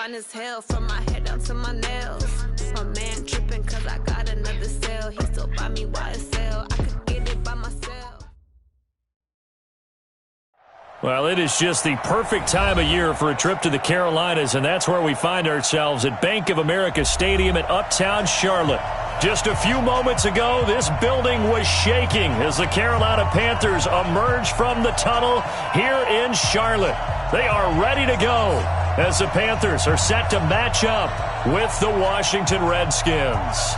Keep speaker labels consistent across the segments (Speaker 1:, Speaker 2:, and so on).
Speaker 1: fine as hell from my head down to my nails. My man tripping cause I got another sale. He still buy me YSL. I could get it by myself.
Speaker 2: Well, it is just the perfect time of year for a trip to the Carolinas, and that's where we find ourselves at Bank of America Stadium in Uptown Charlotte. Just a few moments ago, this building was shaking as the Carolina Panthers emerged from the tunnel here in Charlotte. They are ready to go as the Panthers are set to match up with the Washington Redskins.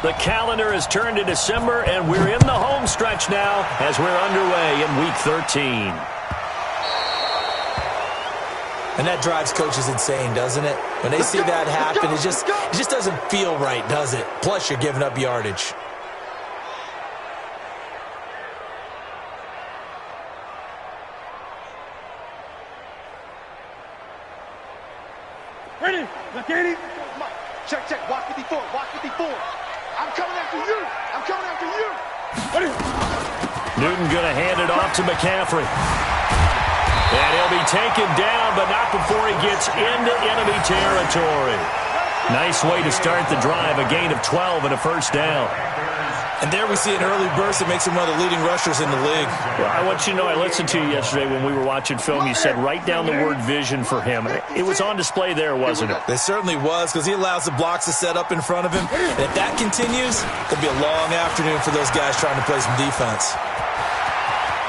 Speaker 2: The calendar has turned to December, and we're in the home stretch now as we're underway in Week 13.
Speaker 3: And that drives coaches insane, doesn't it? When they see that happen, it just doesn't feel right, does it? Plus, you're giving up yardage.
Speaker 4: Ready? Look at it. Check, check. Watch 54. Watch 54. I'm coming after you. I'm coming after you. Ready?
Speaker 2: Newton going to hand it off to McCaffrey. And he'll be taken down, but not before he gets into enemy territory. Nice way to start the drive, a gain of 12 and a first down.
Speaker 3: And there we see an early burst that makes him one of the leading rushers in the league.
Speaker 2: Well, I want you to know, I listened to you yesterday when we were watching film. You said write down the word vision for him. It was on display there, wasn't it?
Speaker 3: It certainly was, because he allows the blocks to set up in front of him. And if that continues, it'll be a long afternoon for those guys trying to play some defense.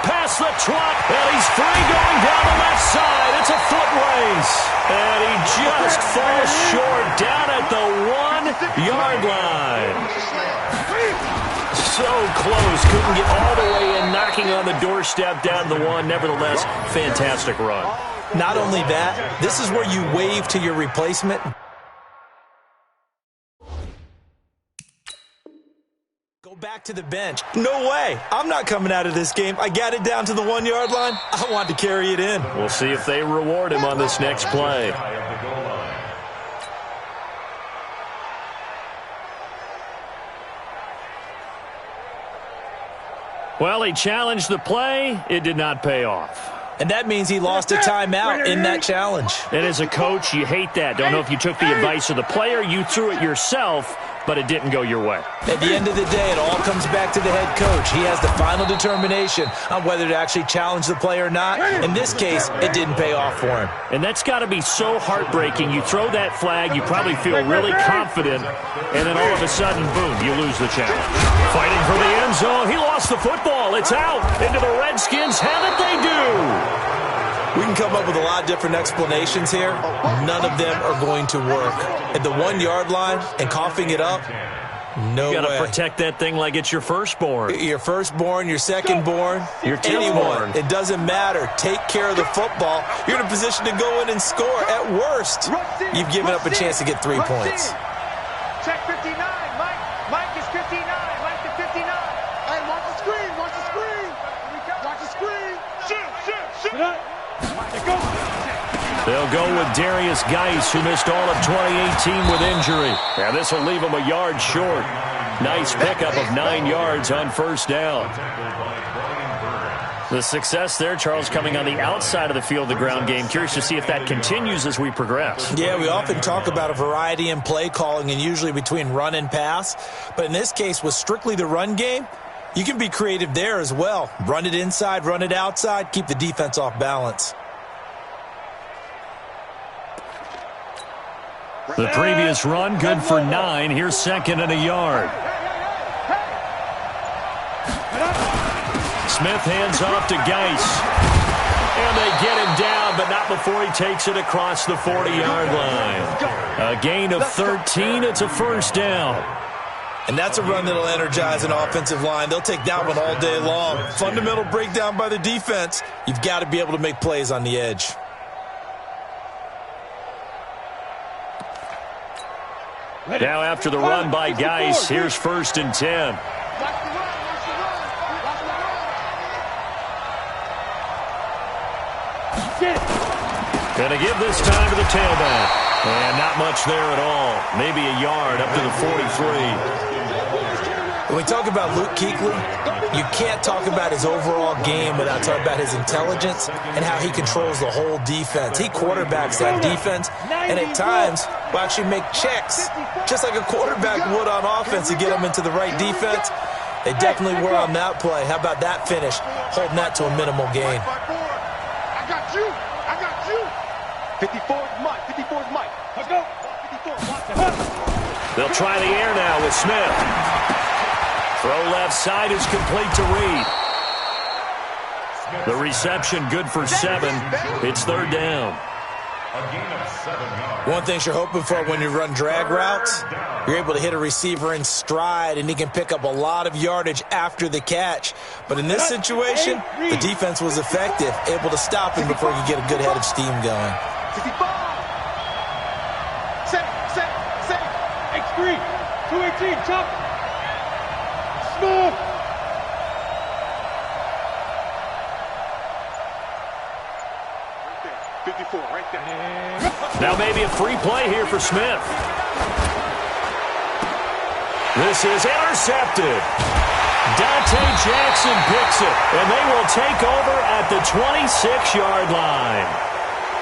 Speaker 2: Pass the trot, and he's free going down the left side. It's a foot race. And he just falls short down at the 1-yard line. So close, couldn't get all the way in, knocking on the doorstep down to the 1. Nevertheless, fantastic run.
Speaker 3: Not only that, this is where you wave to your replacement. Go back to the bench. No way. I'm not coming out of this game. I got it down to the 1-yard line. I want to carry it in.
Speaker 2: We'll see if they reward him on this next play. Well, he challenged the play. It did not pay off.
Speaker 3: And that means he lost a timeout in that challenge.
Speaker 2: And as a coach, you hate that. Don't know if you took the advice of the player, you threw it yourself, but it didn't go your way.
Speaker 3: At the end of the day, it all comes back to the head coach. He has the final determination on whether to actually challenge the play or not. In this case, it didn't pay off for him.
Speaker 2: And that's got to be so heartbreaking. You throw that flag, you probably feel really confident, and then all of a sudden, boom, you lose the challenge. Fighting for the end zone. He lost the football. It's out. Into the Redskins. Have it they do.
Speaker 3: We can come up with a lot of different explanations here. None of them are going to work. At the 1-yard line and coughing it up, no way.
Speaker 2: You got to protect that thing like it's your firstborn.
Speaker 3: Your firstborn, your secondborn,
Speaker 2: your
Speaker 3: anyone. It doesn't matter. Take care of the football. You're in a position to go in and score. At worst, you've given up a chance to get 3 points.
Speaker 4: Check 59. Mike is 59. Mike to 59. And watch the screen. Watch the screen. Watch the screen. Shoot.
Speaker 2: They'll go with Darius Geis, who missed all of 2018 with injury. Now this will leave him a yard short. Nice pickup of 9 yards on first down. The success there, Charles, coming on the outside of the field, the ground game. Curious to see if that continues as we progress.
Speaker 3: Yeah, we often talk about a variety in play calling and usually between run and pass. But in this case, with strictly the run game, you can be creative there as well. Run it inside, run it outside, keep the defense off balance.
Speaker 2: The previous run, good for 9. Here's 2nd and a yard. Smith hands off to Geis. And they get him down, but not before he takes it across the 40-yard line. A gain of 13. It's a first down.
Speaker 3: And that's a run that'll energize an offensive line. They'll take that one all day long. Fundamental breakdown by the defense. You've got to be able to make plays on the edge.
Speaker 2: Now after the run by Geis, here's 1st and 10. Gonna give this time to the tailback. And not much there at all. Maybe a yard up to the 43.
Speaker 3: When we talk about Luke Kuechly, you can't talk about his overall game without talking about his intelligence and how he controls the whole defense. He quarterbacks that defense, and at times will actually make checks, just like a quarterback would on offense to get them into the right defense. They definitely were on that play. How about that finish, holding that to a minimal gain.
Speaker 4: I got you. I got you. 54 is Mike. 54 is Mike. Let's go. 54.
Speaker 2: They'll try the air now with Smith. Throw left side is complete to Reed. The reception good for 7. It's third down.
Speaker 3: One thing you're hoping for when you run drag routes, you're able to hit a receiver in stride, and he can pick up a lot of yardage after the catch. But in this situation, the defense was effective, able to stop him before he could get a good head of steam going.
Speaker 4: 55. Set. X3. 218. Chop. Smooth. Right there.
Speaker 2: Now maybe a free play here for Smith. This is intercepted. Dante Jackson picks it, and they will take over at the 26-yard line.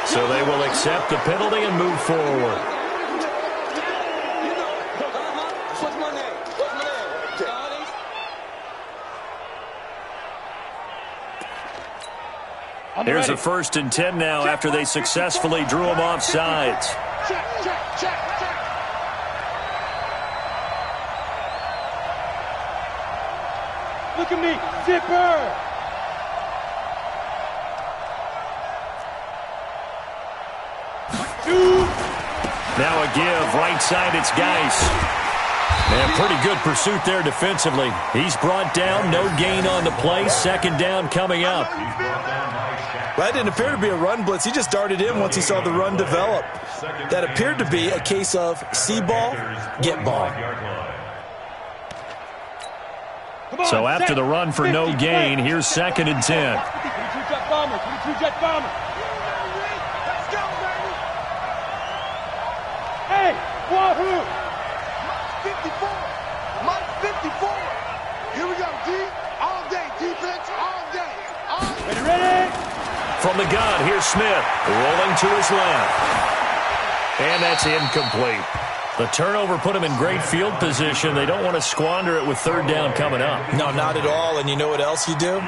Speaker 2: So they will accept the penalty and move forward. Here's a 1st and 10 now after they successfully drew him off sides.
Speaker 4: Check. Look at me. Zipper.
Speaker 2: Now a give. Right side, it's Geis. And pretty good pursuit there defensively. He's brought down. No gain on the play. 2nd down coming up.
Speaker 3: Well, that didn't appear to be a run blitz. He just darted in once he saw the run develop. That appeared to be a case of see ball, get ball.
Speaker 2: So after the run for no gain, here's 2nd and 10.
Speaker 4: Hey, wahoo! Mike 54. Here we go, D. All day, defense, all day. Ready?
Speaker 2: From the gun, here's Smith, rolling to his left. And that's incomplete. The turnover put him in great field position. They don't want to squander it with 3rd down coming up.
Speaker 3: No, not at all. And you know what else you do?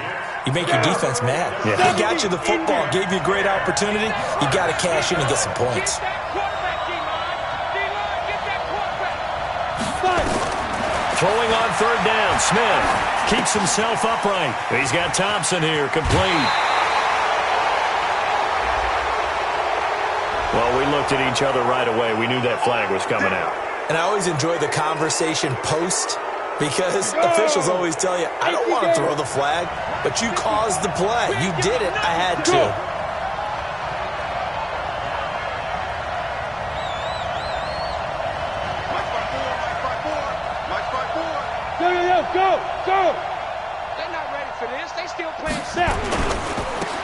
Speaker 3: You make your defense mad.
Speaker 2: Yeah.
Speaker 3: They got you the football, gave you a great opportunity. You got to cash in and get some points.
Speaker 2: Throwing on 3rd down, Smith keeps himself upright. He's got Thompson here, complete. Well, we looked at each other right away. We knew that flag was coming out.
Speaker 3: And I always enjoy the conversation post because officials always tell you, I don't want to throw the flag, but you caused the play. You did it. I had to.
Speaker 4: Go. They're not ready for this. They still playing snap.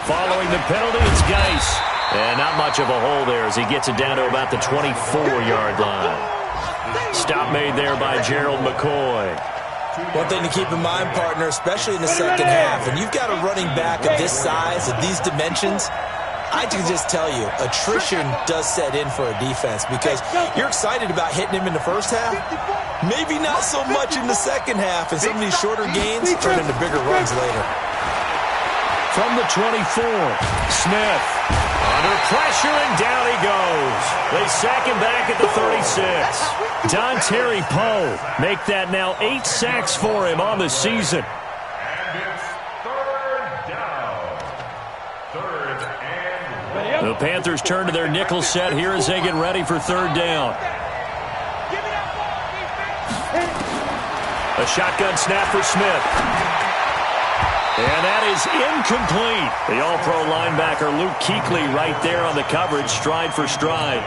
Speaker 2: Following the penalty, it's Geis. And not much of a hole there as he gets it down to about the 24-yard line. Stop made there by Gerald McCoy.
Speaker 3: One thing to keep in mind, partner, especially in the second half, and you've got a running back of this size, of these dimensions, I can just tell you, attrition does set in for a defense because you're excited about hitting him in the first half, maybe not so much in the second half, and some of these shorter gains turn into bigger runs later.
Speaker 2: From the 24, Smith under pressure, and down he goes. They sack him back at the 36. Dontari Poe make that now 8 sacks for him on the season. The Panthers turn to their nickel set here as they get ready for 3rd down. A shotgun snap for Smith. And that is incomplete. The all-pro linebacker Luke Kuechly right there on the coverage, stride for stride.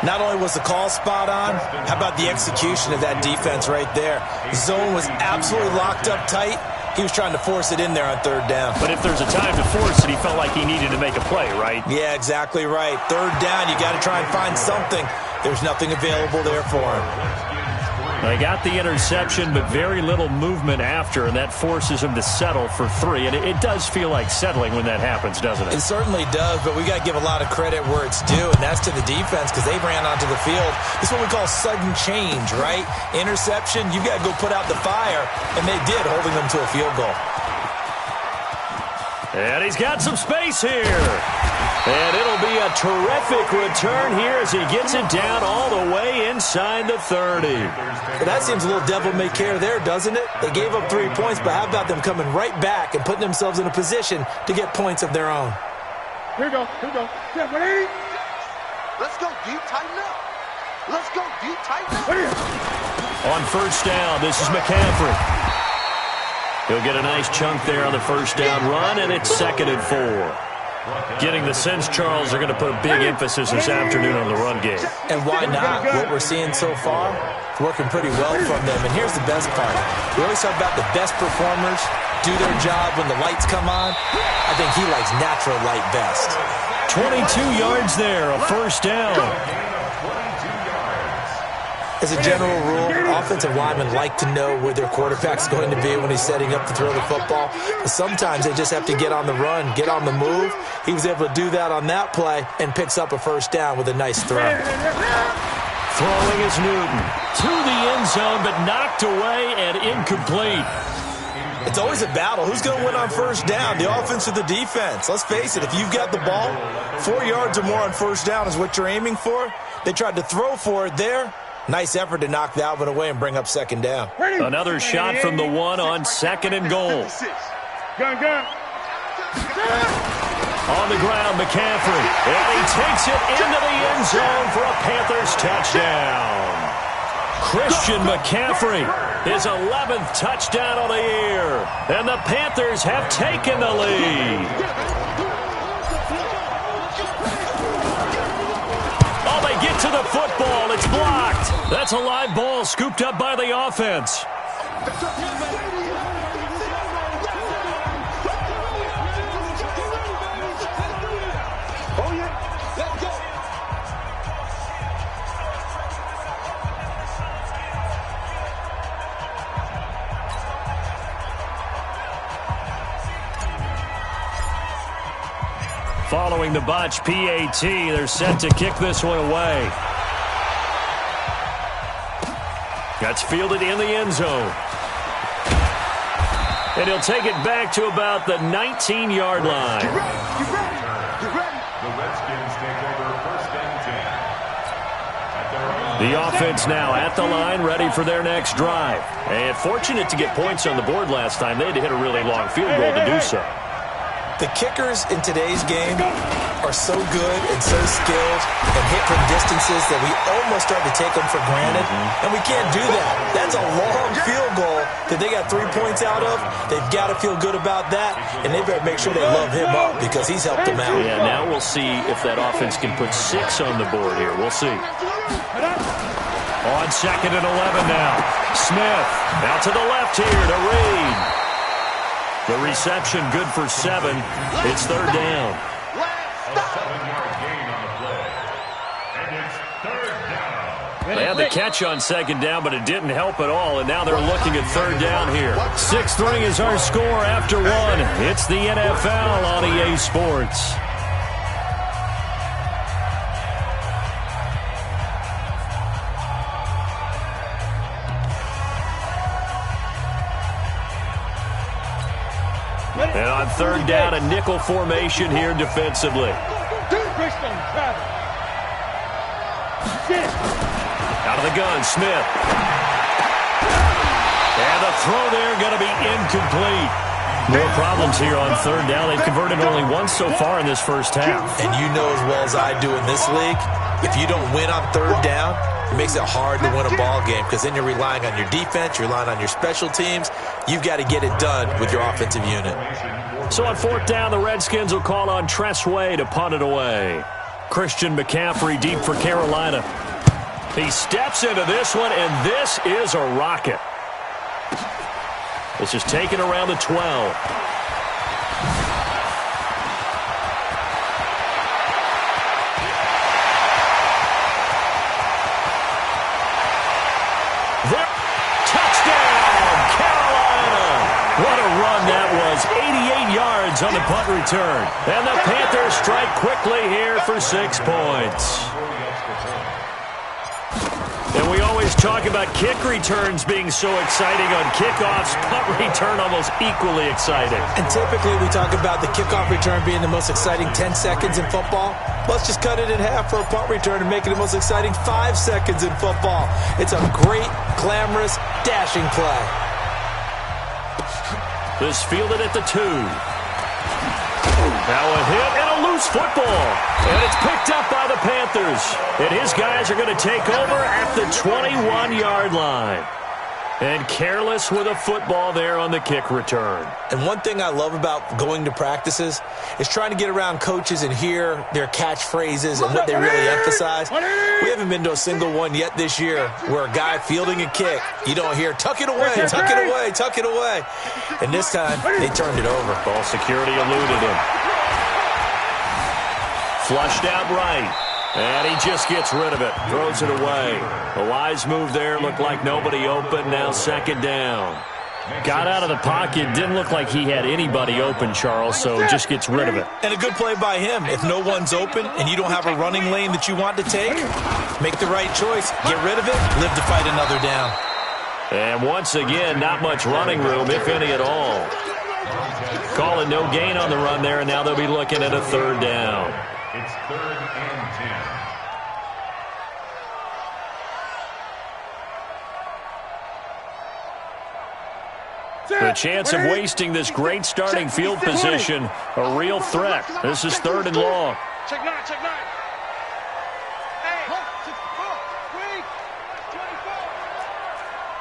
Speaker 3: Not only was the call spot on, how about the execution of that defense right there? The zone was absolutely locked up tight, He was trying to force it in there on third down.
Speaker 2: But if there's a time to force it, he felt like he needed to make a play, right?
Speaker 3: Yeah, exactly right. Third down, you got to try and find something. There's nothing available there for him.
Speaker 2: They got the interception, but very little movement after, and that forces him to settle for 3. And it does feel like settling when that happens, doesn't it?
Speaker 3: It certainly does, but we got to give a lot of credit where it's due, and that's to the defense because they ran onto the field. This is what we call sudden change, right? Interception, you got to go put out the fire, and they did, holding them to a field goal.
Speaker 2: And he's got some space here. And it'll be a terrific return here as he gets it down all the way inside the 30.
Speaker 3: Well, that seems a little devil-may-care there, doesn't it? They gave up 3 points, but how about them coming right back and putting themselves in a position to get points of their own?
Speaker 4: Here we go. Yeah, ready? Let's go deep, tighten up. Let's go deep, tighten up.
Speaker 2: On first down, this is McCaffrey. He'll get a nice chunk there on the first down run, and it's 2nd and 4. Getting the sense, Charles, are going to put a big emphasis this afternoon on the run game.
Speaker 3: And why not? What we're seeing so far, it's working pretty well from them. And here's the best part. We always talk about the best performers do their job when the lights come on. I think he likes natural light best.
Speaker 2: 22 yards there, a first down.
Speaker 3: As a general rule, offensive linemen like to know where their quarterback's going to be when he's setting up to throw the football. But sometimes they just have to get on the run, get on the move. He was able to do that on that play and picks up a first down with a nice throw.
Speaker 2: Throwing is Newton. To the end zone, but knocked away and incomplete.
Speaker 3: It's always a battle. Who's going to win on first down, the offense or the defense? Let's face it, if you've got the ball, 4 yards or more on first down is what you're aiming for. They tried to throw for it there. Nice effort to knock that one away and bring up second down.
Speaker 2: Another shot from the 1 on 2nd and goal.
Speaker 4: Gun.
Speaker 2: On the ground, McCaffrey. And he takes it into the end zone for a Panthers touchdown. Christian McCaffrey, his 11th touchdown of the year. And the Panthers have taken the lead. Get to the football. It's blocked. That's a live ball scooped up by the offense. Following the botch PAT, they're set to kick this one away. That's fielded in the end zone. And he'll take it back to about the 19-yard line.
Speaker 4: You ready?
Speaker 5: The Redskins take over 1st and 10.
Speaker 2: The offense now at the line, ready for their next drive. And fortunate to get points on the board last time. They had to hit a really long field goal to do so.
Speaker 3: The kickers in today's game are so good and so skilled and hit from distances that we almost start to take them for granted, and we can't do that. That's a long field goal that they got 3 points out of. They've got to feel good about that, and they better make sure they love him up because he's helped them out.
Speaker 2: Yeah, now we'll see if that offense can put 6 on the board here. We'll see. On 2nd and 11 now. Smith out to the left here to Reed. The reception good for 7. It's 3rd down.
Speaker 5: A 7-yard gain on the play. And it's 3rd down.
Speaker 2: They had the catch on 2nd down, but it didn't help at all, and now they're looking at 3rd down here. 6-3 is our score after 1. It's the NFL on EA Sports. And on 3rd down, a nickel formation here defensively. Out of the gun, Smith. And the throw there going to be incomplete. More problems here on 3rd down. They've converted only once so far in this first half.
Speaker 3: And you know as well as I do in this league, if you don't win on 3rd down, it makes it hard to win a ball game because then you're relying on your defense, you're relying on your special teams. You've got to get it done with your offensive unit.
Speaker 2: So on 4th down, the Redskins will call on Tressway to punt it away. Christian McCaffrey deep for Carolina. He steps into this one, and this is a rocket. This is taken around the 12. What a run that was. 88 yards on the punt return. And the Panthers strike quickly here for 6 points. And we always talk about kick returns being so exciting on kickoffs. Punt return almost equally exciting.
Speaker 3: And typically we talk about the kickoff return being the most exciting 10 seconds in football. Let's just cut it in half for a punt return and make it the most exciting 5 seconds in football. It's a great, glamorous, dashing play.
Speaker 2: This fielded at the 2. Now a hit and a loose football. And it's picked up by the Panthers. And his guys are going to take over at the 21-yard line. And careless with a football there on the kick return.
Speaker 3: And one thing I love about going to practices is trying to get around coaches and hear their catchphrases and what they really emphasize. We haven't been to a single one yet this year where a guy fielding a kick, you don't hear, tuck it away, tuck it away, tuck it away. And this time, they turned it over.
Speaker 2: Ball security eluded him. Flushed out right. And he just gets rid of it. Throws it away. A wise move there. Looked like nobody open. Now 2nd down. Got out of the pocket. Didn't look like he had anybody open, Charles, so just gets rid of it.
Speaker 3: And a good play by him. If no one's open and you don't have a running lane that you want to take, make the right choice. Get rid of it. Live to fight another down.
Speaker 2: And once again, not much running room, if any at all. Calling no gain on the run there, and now they'll be looking at a 3rd down.
Speaker 5: It's 3rd and 10.
Speaker 2: The chance of wasting this great starting field position, a real threat. This is 3rd and long.
Speaker 4: Check 9, check 9.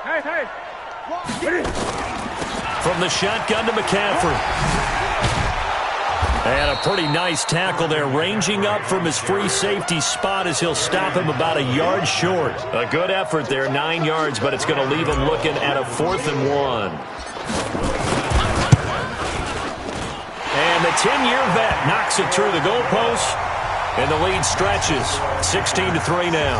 Speaker 4: Hey,
Speaker 2: From the shotgun to McCaffrey. And a pretty nice tackle there, ranging up from his free safety spot as he'll stop him about a yard short. A good effort there, 9 yards, but it's going to leave him looking at a 4th and 1. And the 10-year vet knocks it through the goalpost, and the lead stretches. 16-3 now.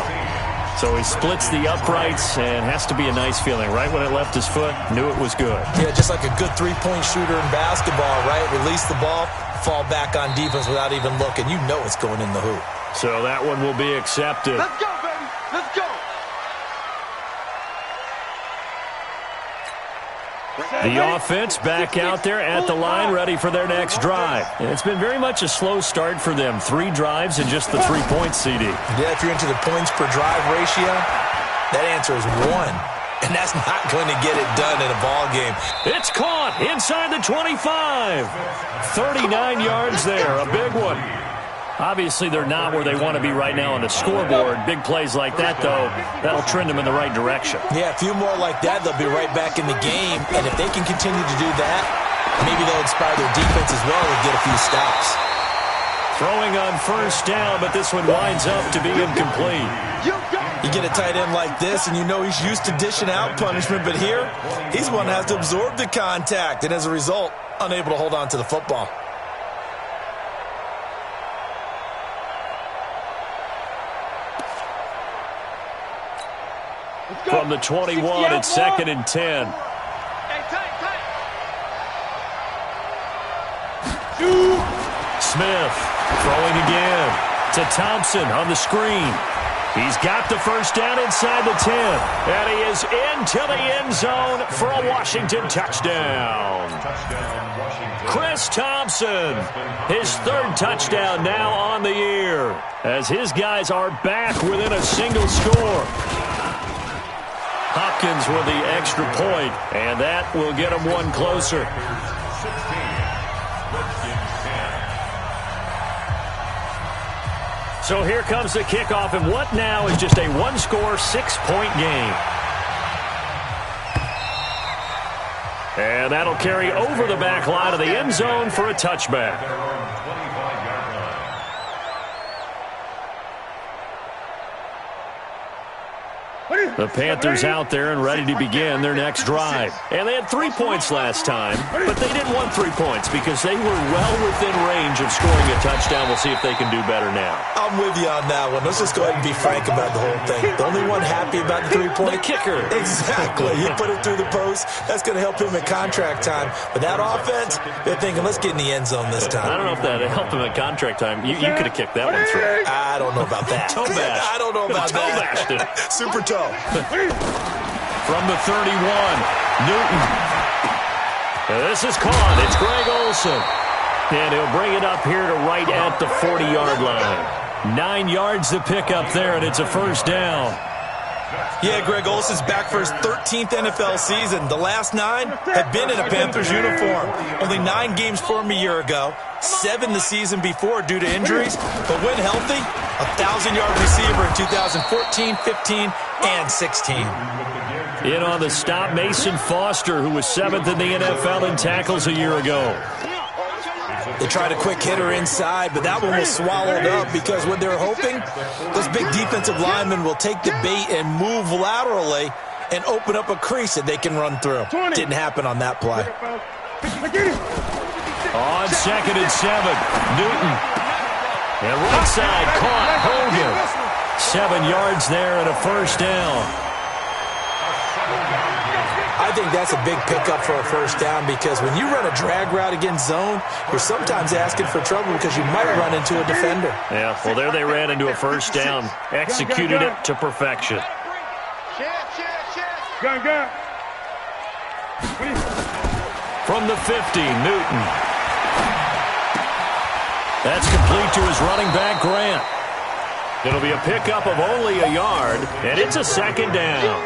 Speaker 2: So he splits the uprights, and has to be a nice feeling. Right when it left his foot, knew it was good.
Speaker 3: Yeah, just like a good three-point shooter in basketball, right? Release the ball, fall back on defense without even looking. You know it's going in the hoop.
Speaker 2: So that one will be accepted.
Speaker 4: let's go, baby. Let's go.
Speaker 2: The offense back out there at the line, ready for their next drive. And it's been very much a slow start for them. 3 drives and just the 3 points, CD.
Speaker 3: Yeah, if you're into the points per drive ratio, that answer is 1. And that's not going to get it done in a ball game.
Speaker 2: It's caught inside the 25. 39 yards there, a big one. Obviously, they're not where they want to be right now on the scoreboard. Big plays like that, though, that'll trend them in the right direction.
Speaker 3: Yeah, a few more like that, they'll be right back in the game. And if they can continue to do that, maybe they'll inspire their defense as well and get a few stops.
Speaker 2: Throwing on 1st down, but this one winds up to be incomplete.
Speaker 3: You get a tight end like this, and you know he's used to dishing out punishment. But here, he's one that has to absorb the contact. And as a result, unable to hold on to the football.
Speaker 2: From the 21, it's 2nd and 10. Smith throwing again to Thompson on the screen. He's got the 1st down inside the 10. And he is into the end zone for a Washington touchdown. Chris Thompson, his 3rd touchdown now on the year, as his guys are back within a single score. Hopkins with the extra point, and that will get him one closer. So here comes the kickoff, and what now is just a 1-score, 6-point game. And that'll carry over the back line of the end zone for a touchback. The Panthers out there and ready to begin their next drive. And they had 3 points last time, but they didn't want 3 points because they were well within range of scoring a touchdown. We'll see if they can do better now.
Speaker 3: I'm with you on that one. Let's just go ahead and be frank about the whole thing. The only one happy about the 3-point?
Speaker 2: The kicker.
Speaker 3: Exactly. He put it through the post. That's going to help him at contract time. But that offense, they're thinking, let's get in the end zone this time.
Speaker 2: I don't know if that helped him at contract time. You could have kicked that one through.
Speaker 3: I don't know about that.
Speaker 2: Toe bash.
Speaker 3: I don't know about
Speaker 2: toe
Speaker 3: that.
Speaker 2: Bashed it.
Speaker 3: Super toe.
Speaker 2: From the 31, Newton. This is caught. It's Greg Olsen. And he'll bring it up here to right at the 40-yard line. 9 yards to pick up there, and it's a first down.
Speaker 3: Yeah, Greg Olsen's back for his 13th NFL season. The last 9 have been in a Panthers uniform. Only 9 games for him a year ago, 7 the season before due to injuries. But when healthy, a 1,000-yard receiver in 2014, 15, and 16.
Speaker 2: In on the stop, Mason Foster, who was 7th in the NFL in tackles a year ago.
Speaker 3: They tried a quick hitter inside, but that one was swallowed up because what they're hoping, those big defensive linemen will take the bait and move laterally and open up a crease that they can run through. Didn't happen on that play.
Speaker 2: On 2nd and 7, Newton. And right side, caught, Hogan. 7 yards there and a first down.
Speaker 3: I think that's a big pickup for a first down because when you run a drag route against zone, you're sometimes asking for trouble because you might run into a defender.
Speaker 2: Yeah, well, there they ran into a first down. Executed it to perfection. From the 50, Newton. That's complete to his running back, Grant. It'll be a pickup of only a yard, and it's a second down.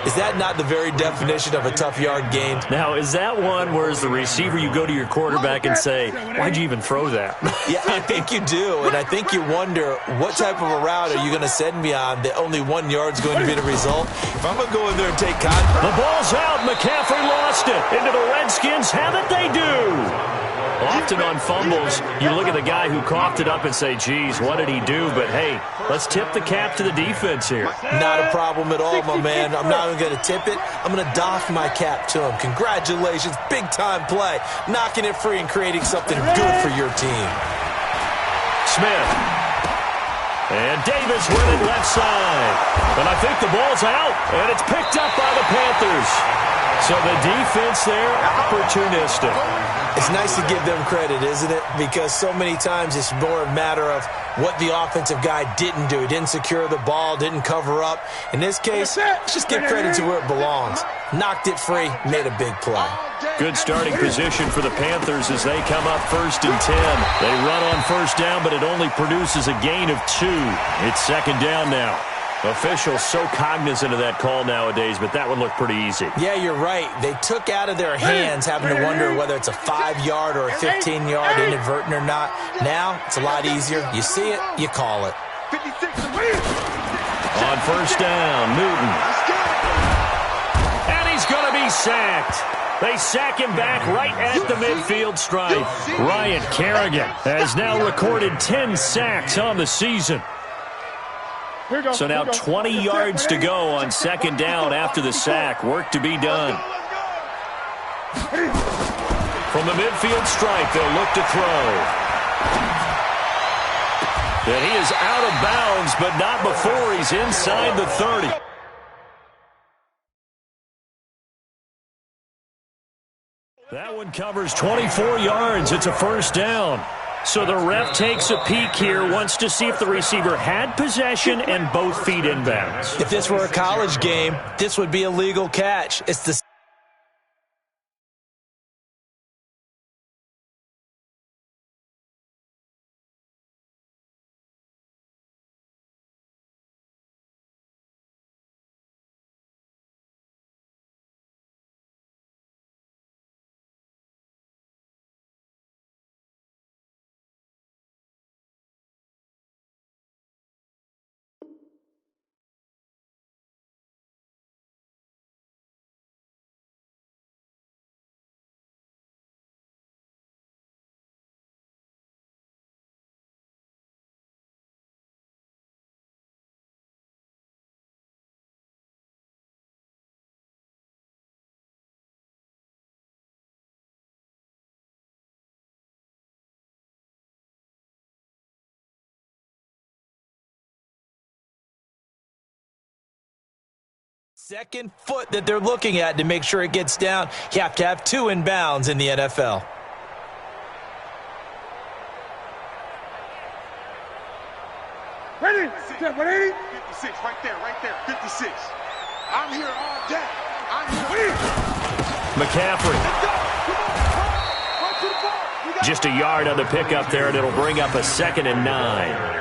Speaker 3: Is that not the very definition of a tough yard gain?
Speaker 2: Now, is that one where as the receiver you go to your quarterback and say, why'd you even throw that?
Speaker 3: Yeah, I think you do, and I think you wonder what type of a route are you going to send me on that only 1 yard's going to be the result? If I'm going to go in there and take contact.
Speaker 2: The ball's out. McCaffrey lost it. Into the Redskins. Have it they do. Often on fumbles, you look at the guy who coughed it up and say, geez, what did he do? But, hey, let's tip the cap to the defense here.
Speaker 3: Not a problem at all, my man. I'm not even going to tip it. I'm going to doff my cap to him. Congratulations. Big-time play. Knocking it free and creating something good for your team.
Speaker 2: Smith. And Davis with it left side. And I think the ball's out, and it's picked up by the Panthers. So the defense there, opportunistic.
Speaker 3: It's nice to give them credit, isn't it? Because so many times it's more a matter of what the offensive guy didn't do. He didn't secure the ball, didn't cover up. In this case, let's just give credit to where it belongs. Knocked it free, made a big play.
Speaker 2: Good starting position for the Panthers as they come up 1st and 10. They run on first down, but it only produces a gain of 2. It's second down now. Officials so cognizant of that call nowadays, but that one looked pretty easy.
Speaker 3: Yeah, you're right. They took out of their hands having to wonder whether it's a 5-yard or a 15-yard inadvertent or not. Now, it's a lot easier. You see it, you call it.
Speaker 2: On first down, Newton. And he's going to be sacked. They sack him back right at the midfield stripe. Ryan Kerrigan has now recorded 10 sacks on the season. So now 20 yards to go on second down after the sack. Work to be done. From the midfield stripe, they'll look to throw. And he is out of bounds, but not before he's inside the 30. That one covers 24 yards. It's a first down. So the ref takes a peek here, wants to see if the receiver had possession and both feet inbounds.
Speaker 3: If this were a college game, this would be a legal catch. It's the second foot that they're looking at to make sure it gets down. You have to have 2 inbounds in the NFL.
Speaker 4: Ready? 56, right there, 56. I'm here all day. I'm here.
Speaker 2: McCaffrey. Just a yard on the pickup there, and it'll bring up a 2nd and 9.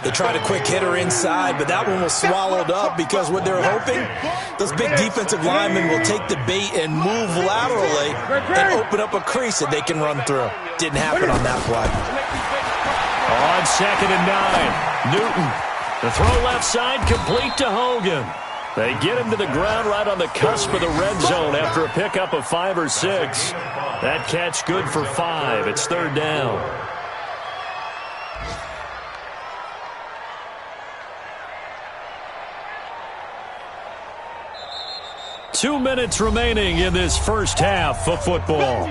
Speaker 3: They tried a quick hitter inside, but that one was swallowed up because what they're hoping, those big defensive linemen will take the bait and move laterally and open up a crease that they can run through. Didn't happen on that play.
Speaker 2: On 2nd and 9, Newton. The throw left side, complete to Hogan. They get him to the ground right on the cusp of the red zone after a pickup of 5 or 6. That catch good for 5. It's 3rd down. Two minutes remaining in this first half of football.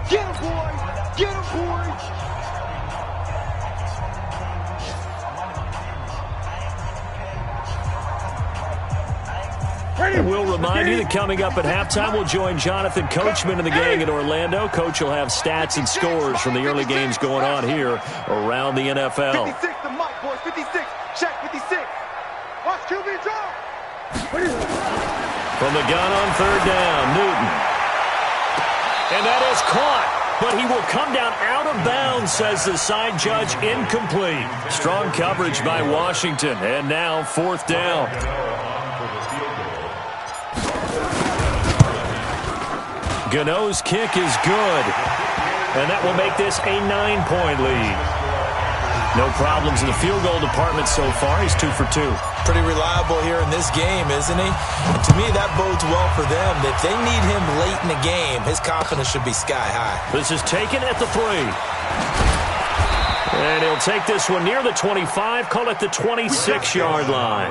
Speaker 4: Get him, boys! Get him, boys!
Speaker 2: And we'll remind you that coming up at halftime, we'll join Jonathan Coachman and the gang in Orlando. Coach will have stats and scores from the early games going on here around the NFL.
Speaker 4: 56 to Mike, boys. 56. Check 56. Watch QB draw.
Speaker 2: From the gun on 3rd down, Newton. And that is caught. But he will come down out of bounds, says the side judge. Incomplete. Strong coverage by Washington. And now 4th down. Gano's kick is good, and that will make this a 9-point lead. No problems in the field goal department so far. He's 2 for 2.
Speaker 3: Pretty reliable here in this game, isn't he? And to me, that bodes well for them. If they need him late in the game, his confidence should be sky high.
Speaker 2: This is taken at the 3. And he'll take this one near the 25, call it the 26-yard line.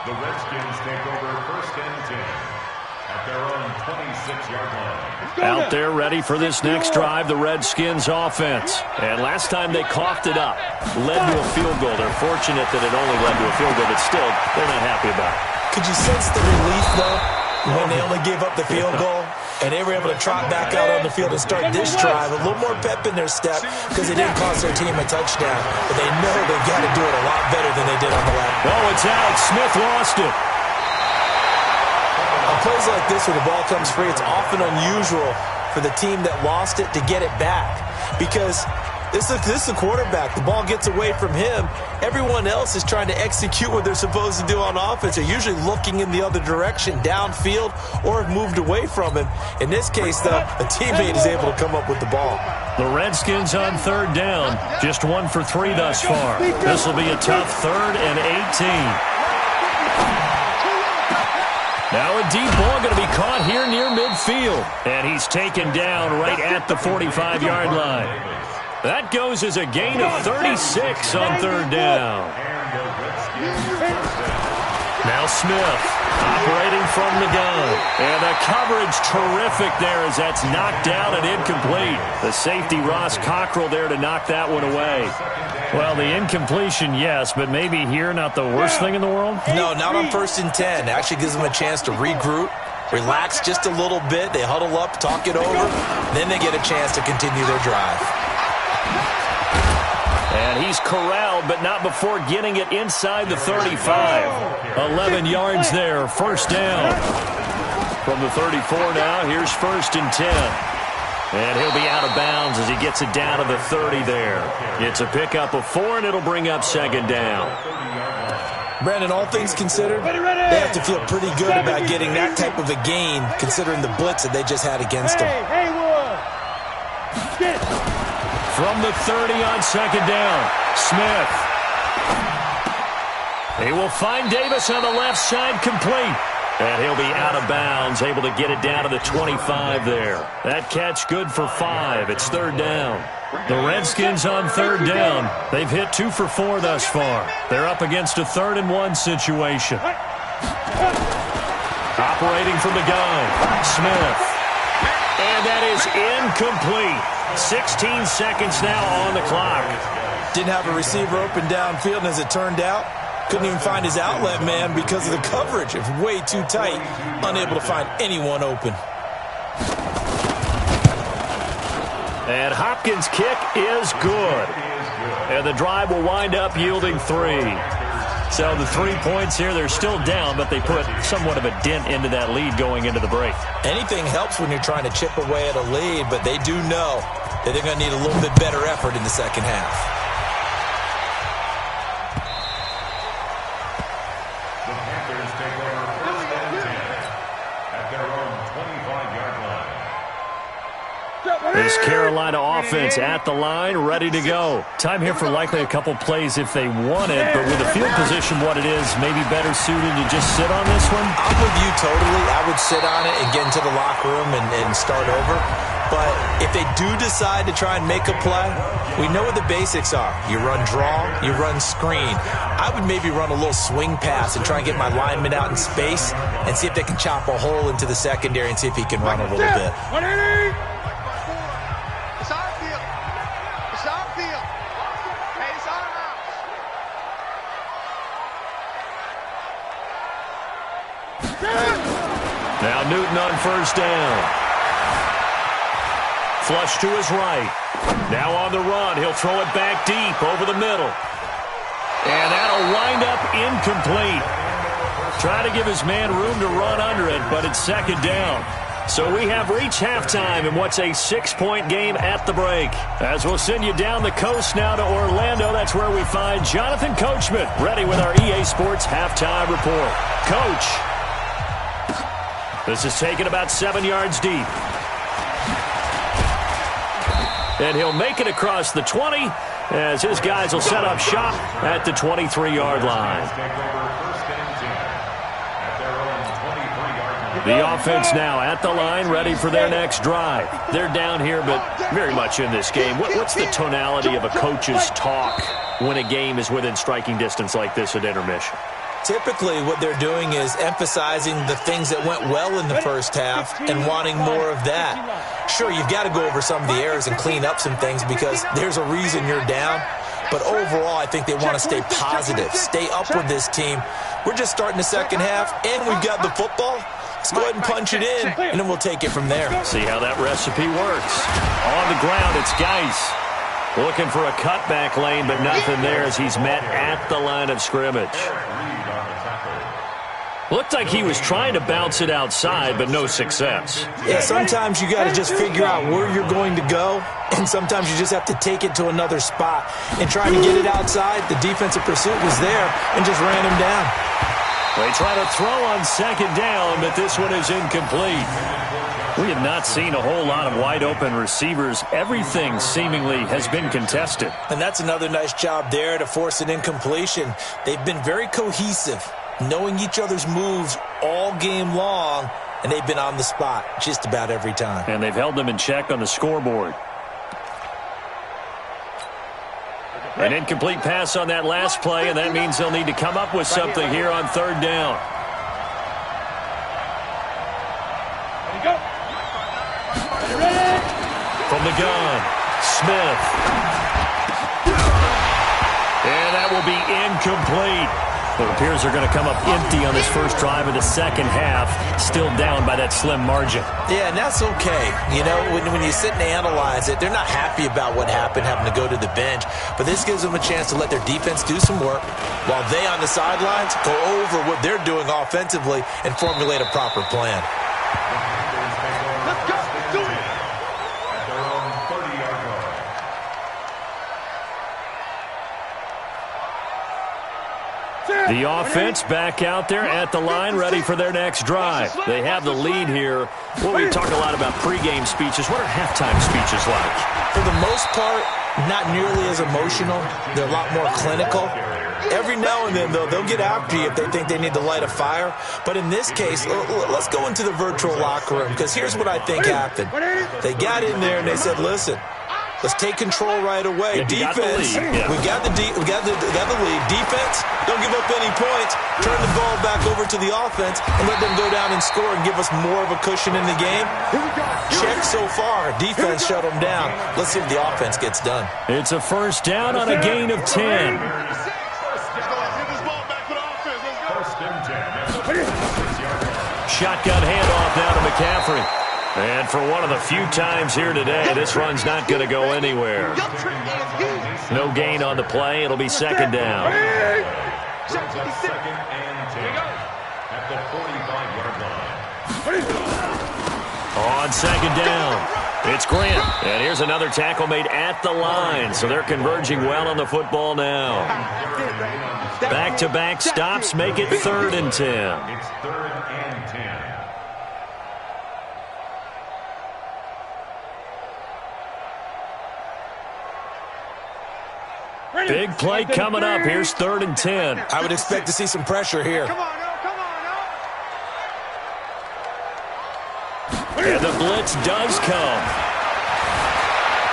Speaker 5: The Redskins take over 1st and 10 at their own 26-yard line.
Speaker 2: Out there ready for this next drive, the Redskins offense. And last time they coughed it up, led to a field goal. They're fortunate that it only led to a field goal, but still, they're not happy about it.
Speaker 3: Could you sense the relief, though, when they only gave up the field goal and they were able to trot back out on the field and start this drive? A little more pep in their step because it didn't cost their team a touchdown. But they know they've got to do it a lot better than they did on the last.
Speaker 2: Oh, it's out. Smith lost it.
Speaker 3: On plays like this where the ball comes free, it's often unusual for the team that lost it to get it back because this is the quarterback. The ball gets away from him. Everyone else is trying to execute what they're supposed to do on offense. They're usually looking in the other direction, downfield, or have moved away from him. In this case, though, a teammate is able to come up with the ball.
Speaker 2: The Redskins on 3rd down. Just 1 for 3 thus far. This will be a tough 3rd and 18. Now a deep ball going to be caught here near midfield. And he's taken down right at the 45-yard line. That goes as a gain of 36 on 3rd down. Now Smith operating from the gun. And the coverage terrific there as that's knocked down and incomplete. The safety Ross Cockrell there to knock that one away. Well, the incompletion, yes, but maybe here not the worst thing in the world?
Speaker 3: No, not on 1st and 10. It actually gives them a chance to regroup, relax just a little bit. They huddle up, talk it over. Then they get a chance to continue their drive.
Speaker 2: And he's corralled, but not before getting it inside the 35. 11 yards there, 1st down. From the 34 now, here's 1st and 10. And he'll be out of bounds as he gets it down to the 30 there. It's a pickup of 4, and it'll bring up 2nd down.
Speaker 3: Brandon, all things considered, they have to feel pretty good about getting that type of a gain, considering the blitz that they just had against them.
Speaker 2: From the 30 on 2nd down, Smith. He will find Davis on the left side, complete. And he'll be out of bounds, able to get it down to the 25 there. That catch good for 5. It's 3rd down. The Redskins on 3rd down. They've hit 2 for 4 thus far. They're up against a 3rd and 1 situation. Operating from the gun, Smith. And that is incomplete. 16 seconds now on the clock.
Speaker 3: Didn't have a receiver open downfield, and as it turned out, Couldn't even find his outlet man because of the coverage. It's way too tight. Unable to find anyone open.
Speaker 2: And Hopkins' kick is good. And the drive will wind up yielding 3. So the 3 points here, they're still down, but they put somewhat of a dent into that lead going into the break.
Speaker 3: Anything helps when you're trying to chip away at a lead, but they do know that they're going to need a little bit better effort in the second half.
Speaker 5: The Panthers take over first and 10 at their own 25-yard line.
Speaker 2: This Carolina offense at the line, ready to go. Time here for likely a couple plays if they want it, but with the field position what it is, maybe better suited to just sit on this one?
Speaker 3: I'm with you totally. I would sit on it and get into the locker room and start over. But if they do decide to try and make a play, we know what the basics are. You run draw, you run screen. I would maybe run a little swing pass and try and get my lineman out in space and see if they can chop a hole into the secondary and see if he can run a little bit.
Speaker 4: 180! It's our field. It's our field. Hey, it's our house.
Speaker 2: Now Newton on first down. Flush to his right. Now on the run. He'll throw it back deep over the middle. And that'll wind up incomplete. Try to give his man room to run under it, but it's second down. So we have reached halftime in what's a 6-point game at the break. As we'll send you down the coast now to Orlando, that's where we find Jonathan Coachman, ready with our EA Sports halftime report. Coach, this is taken about 7 yards deep. And he'll make it across the 20 as his guys will set up shop at the 23-yard line. The offense now at the line, ready for their next drive. They're down here, but very much in this game. What's the tonality of a coach's talk when a game is within striking distance like this at intermission?
Speaker 3: Typically, what they're doing is emphasizing the things that went well in the first half and wanting more of that. Sure, you've got to go over some of the errors and clean up some things because there's a reason you're down. But overall, I think they want to stay positive, stay up with this team. We're just starting the second half, and we've got the football. Let's go ahead and punch it in, and then we'll take it from there.
Speaker 2: See how that recipe works. On the ground, it's Geis. Looking for a cutback lane, but nothing there as he's met at the line of scrimmage. Looked like he was trying to bounce it outside, but no success.
Speaker 3: Yeah, sometimes you got to just figure out where you're going to go, and sometimes you just have to take it to another spot. And trying to get it outside, the defensive pursuit was there and just ran him down.
Speaker 2: They try to throw on second down, but this one is incomplete. We have not seen a whole lot of wide-open receivers. Everything seemingly has been contested.
Speaker 3: And that's another nice job there to force an incompletion. They've been very cohesive, knowing each other's moves all game long, and they've been on the spot just about every time.
Speaker 2: And they've held them in check on the scoreboard. An incomplete pass on that last play, and that means they'll need to come up with something here on third down. From the gun, Smith. And that will be incomplete. It appears they're going to come up empty on this first drive of the second half, still down by that slim margin.
Speaker 3: Yeah, and that's okay. You know, when you sit and analyze it, they're not happy about what happened, having to go to the bench. But this gives them a chance to let their defense do some work while they on the sidelines go over what they're doing offensively and formulate a proper plan.
Speaker 4: Let's go. Let's do it.
Speaker 5: At their own 30-yard line.
Speaker 2: The offense back out there at the line, ready for their next drive. They have the lead here. Well, we talk a lot about pregame speeches. What are halftime speeches like?
Speaker 3: For the most part, not nearly as emotional. They're a lot more clinical. Every now and then, though, they'll get after you if they think they need to light a fire. But in this case, let's go into the virtual locker room, because here's what I think happened. They got in there and they said, listen, let's take control right away. Defense, we got the lead. Defense, don't give up any points. Turn the ball back over to the offense and let them go down and score and give us more of a cushion in the game. Check so far. Defense shut them down. Let's see if the offense gets done.
Speaker 2: It's a first down on a gain of 10.
Speaker 5: and 10 at the 46-yard line.
Speaker 2: Shotgun handoff now to McCaffrey. And for one of the few times here today, this run's not going to go anywhere. No gain on the play. It'll be second down.
Speaker 5: Brings up second and 10 at the 45-yard line.
Speaker 2: On second down, it's Grant. And here's another tackle made at the line. So they're converging well on the football now. Back-to-back stops make it 3rd and 10.
Speaker 5: It's 3rd and 10.
Speaker 2: Big play coming up. Here's 3rd and 10.
Speaker 3: I would expect to see some pressure here.
Speaker 4: Come on, no, come on, no.
Speaker 2: And the blitz does come.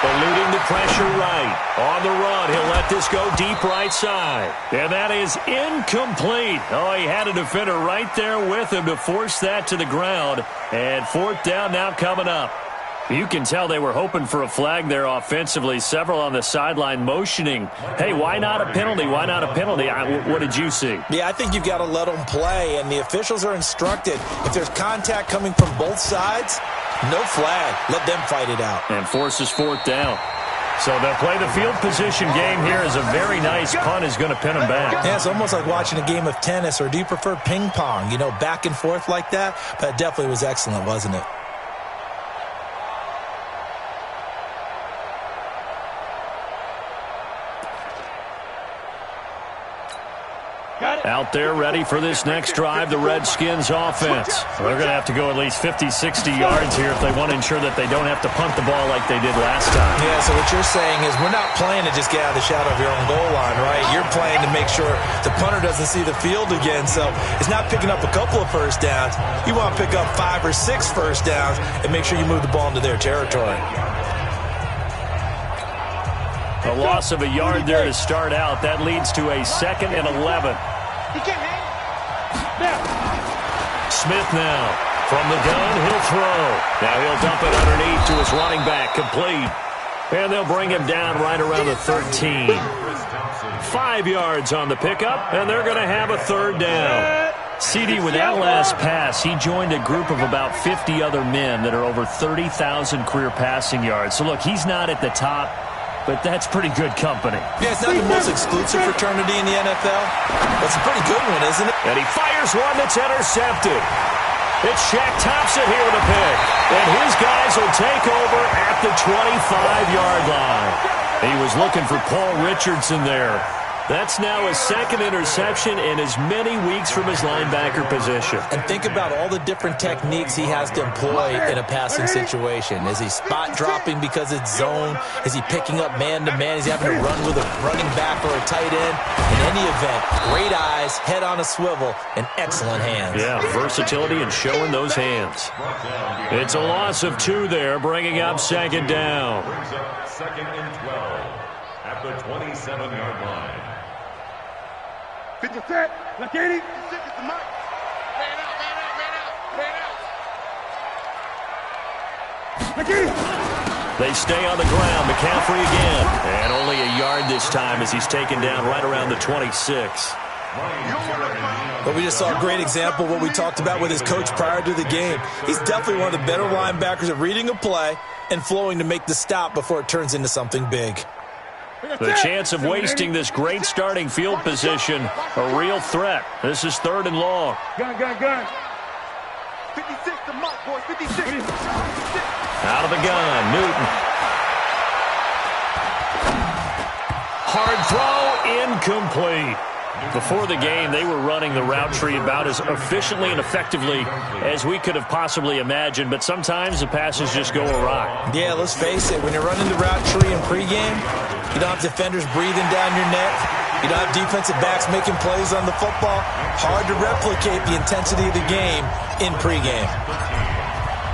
Speaker 2: Eluding the pressure right. On the run, he'll let this go deep right side. And that is incomplete. Oh, he had a defender right there with him to force that to the ground. And 4th down now coming up. You can tell they were hoping for a flag there offensively. Several on the sideline motioning, hey, why not a penalty? Why not a penalty? What did you see?
Speaker 3: Yeah, I think you've got to let them play, and the officials are instructed. If there's contact coming from both sides, no flag. Let them fight it out.
Speaker 2: And forces 4th down. So they'll play the field position game here as a very nice punt is going to pin them back.
Speaker 3: Yeah, it's almost like watching a game of tennis, or do you prefer ping pong? You know, back and forth like that? But it definitely was excellent, wasn't it?
Speaker 2: Out there ready for this next drive, the Redskins offense. They're going to have to go at least 50, 60 yards here if they want to ensure that they don't have to punt the ball like they did last time.
Speaker 3: Yeah, so what you're saying is we're not playing to just get out of the shadow of your own goal line, right? You're playing to make sure the punter doesn't see the field again. So it's not picking up a couple of first downs. You want to pick up 5 or 6 first downs and make sure you move the ball into their territory.
Speaker 2: A loss of a yard there to start out. That leads to a 2nd and 11. Smith now from the gun. He'll throw. Now he'll dump it underneath to his running back. Complete. And they'll bring him down right around the 13. 5 yards on the pickup, and they're going to have a 3rd down. CD, with that last pass, he joined a group of about 50 other men that are over 30,000 career passing yards. So, look, he's not at the top, but that's pretty good company.
Speaker 3: Yeah, it's not the most exclusive fraternity in the NFL, but it's a pretty good one, isn't it?
Speaker 2: And he fires one that's intercepted. It's Shaq Thompson here with a pick. And his guys will take over at the 25-yard line. He was looking for Paul Richardson there. That's now his 2nd interception in as many weeks from his linebacker position.
Speaker 3: And think about all the different techniques he has to employ in a passing situation. Is he spot dropping because it's zone? Is he picking up man-to-man? Is he having to run with a running back or a tight end? In any event, great eyes, head on a swivel, and excellent hands.
Speaker 2: Yeah, versatility and showing those hands. It's a loss of 2 there, bringing up 2nd down.
Speaker 5: Brings up 2nd and 12 at the 27-yard line.
Speaker 4: 50 set. Look at him. 56 is the mark. Man out, man out, man out, man out. Look at him.
Speaker 2: They stay on the ground. McCaffrey again. And only a yard this time as he's taken down right around the 26.
Speaker 3: But we just saw a great example of what we talked about with his coach prior to the game. He's definitely one of the better linebackers at reading a play and flowing to make the stop before it turns into something big.
Speaker 2: The chance of wasting this great starting field position, a real threat. This is 3rd and long.
Speaker 4: Gun. 56 the mark, boys. 56.
Speaker 2: Out of the gun, Newton. Hard throw, incomplete. Before the game, they were running the route tree about as efficiently and effectively as we could have possibly imagined, but sometimes the passes just go awry.
Speaker 3: Yeah, let's face it, when you're running the route tree in pregame, you don't have defenders breathing down your neck. You don't have defensive backs making plays on the football. Hard to replicate the intensity of the game in pregame.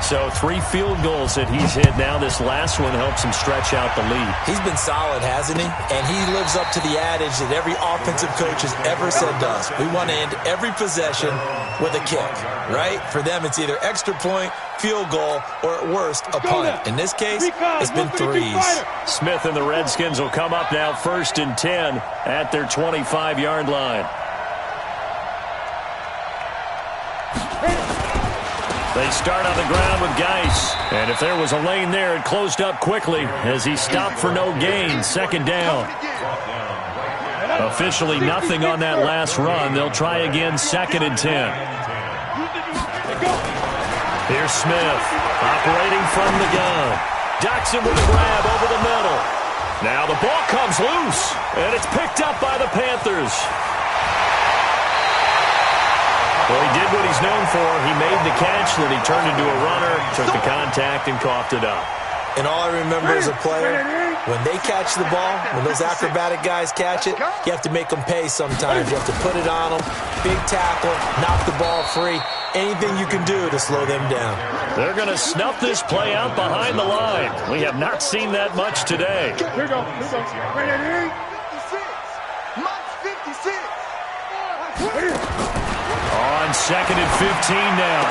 Speaker 2: So 3 field goals that he's hit now. This last one helps him stretch out the lead.
Speaker 3: He's been solid, hasn't he? And he lives up to the adage that every offensive coach has ever said to us. We want to end every possession with a kick, right? For them, it's either extra point, field goal, or at worst, a punt. In this case, it's been 3s.
Speaker 2: Smith and the Redskins will come up now 1st and 10 at their 25-yard line. They start on the ground with Geis. And if there was a lane there, it closed up quickly as he stopped for no gain. Second down. Officially nothing on that last run. They'll try again, 2nd and 10. Here's Smith, operating from the gun. Docks him with a grab over the middle. Now the ball comes loose, and it's picked up by the Panthers. Well, he did what he's known for. He made the catch, then he turned into a runner, took the contact, and coughed it up.
Speaker 3: And all I remember as a player, when they catch the ball, when those acrobatic guys catch it, you have to make them pay sometimes. You have to put it on them, big tackle, knock the ball free. Anything you can do to slow them down.
Speaker 2: They're going to snuff this play out behind the line. We have not seen that much today.
Speaker 4: Here we go. 56. Mike's 56.
Speaker 2: On 2nd and 15 now.